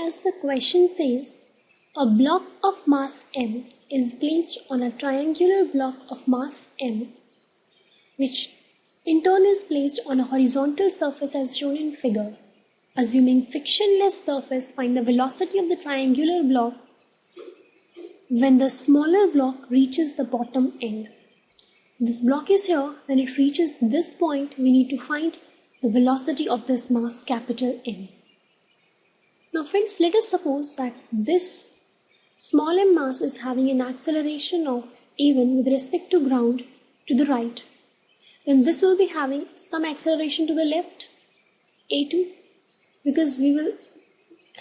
as the question says, a block of mass m is placed on a triangular block of mass m, which in turn is placed on a horizontal surface as shown in figure. Assuming frictionless surface, find the velocity of the triangular block when the smaller block reaches the bottom end. So this block is here. When it reaches this point, we need to find the velocity of this mass capital M. Now friends, let us suppose that this small m mass is having an acceleration of a1 with respect to ground to the right. Then this will be having some acceleration to the left, a2, because we will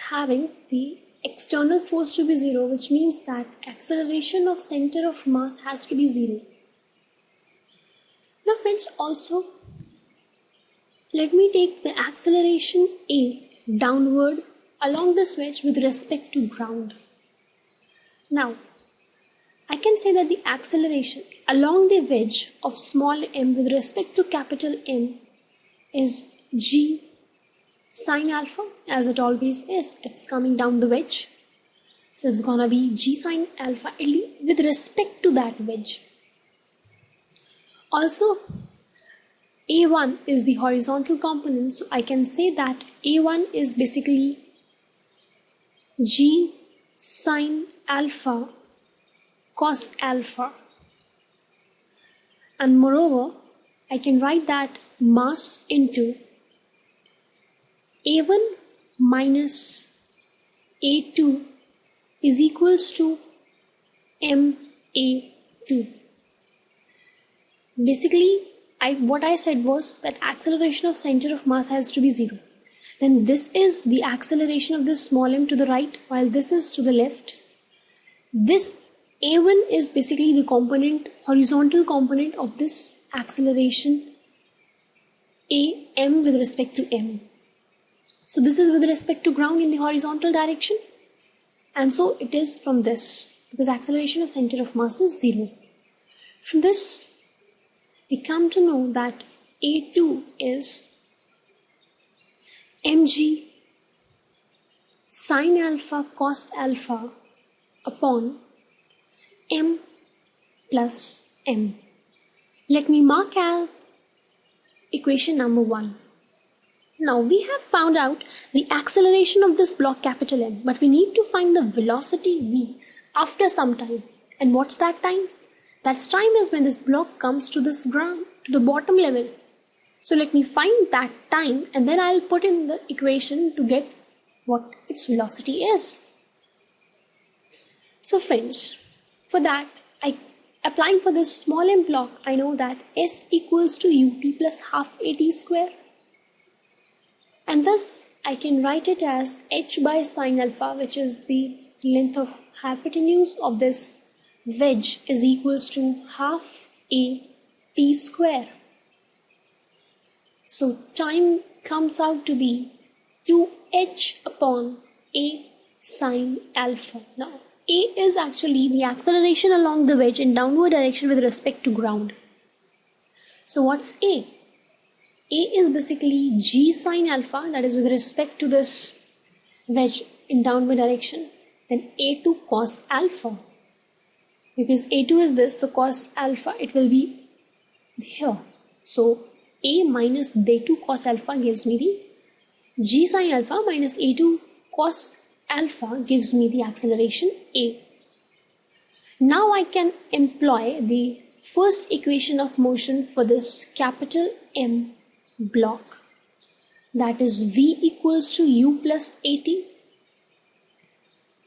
having the external force to be 0, which means that acceleration of center of mass has to be 0. Now friends, also let me take the acceleration a downward along this wedge with respect to ground. Now I can say that the acceleration along the wedge of small m with respect to capital M is g sine alpha, as it always is. It's coming down the wedge, so it's gonna be g sine alpha with respect to that wedge. Also, a1 is the horizontal component, so I can say that a1 is basically g sine alpha cos alpha, and moreover I can write that mass into a1 minus a2 is equals to ma2. Basically, what I said was that acceleration of center of mass has to be 0. Then this is the acceleration of this small m to the right, while this is to the left. This a1 is basically the component, horizontal component of this acceleration am with respect to m. So this is with respect to ground in the horizontal direction, and so it is from this, because acceleration of center of mass is 0. From this we come to know that a2 is mg sine alpha cos alpha upon m plus m. Let me mark as equation number 1. Now we have found out the acceleration of this block capital M, but we need to find the velocity v after some time. And what's that time? That time is when this block comes to this ground, to the bottom level. So let me find that time, and then I'll put in the equation to get what its velocity is. So friends, for that, applying for this small m block, I know that S equals to ut plus half at square. And thus I can write it as h by sine alpha, which is the length of hypotenuse of this wedge, is equals to half a t square. So time comes out to be 2h upon a sine alpha. Now a is actually the acceleration along the wedge in downward direction with respect to ground. So what's a? A is basically g sine alpha, that is with respect to this wedge in downward direction. Then a2 cos alpha, because a2 is this, so cos alpha, it will be here. So a minus b2 cos alpha gives me the g sine alpha minus a2 cos alpha gives me the acceleration a. Now I can employ the first equation of motion for this capital M block, that is v equals to u plus at.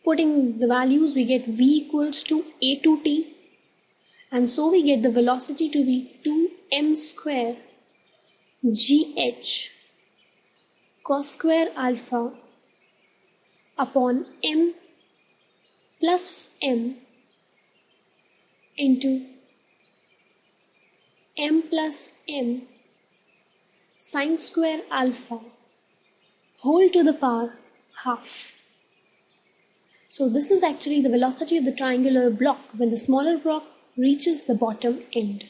Putting the values, we get v equals to a2t, and so we get the velocity to be 2m square gh cos square alpha upon m plus m into m plus m sine square alpha whole to the power half. So this is actually the velocity of the triangular block when the smaller block reaches the bottom end.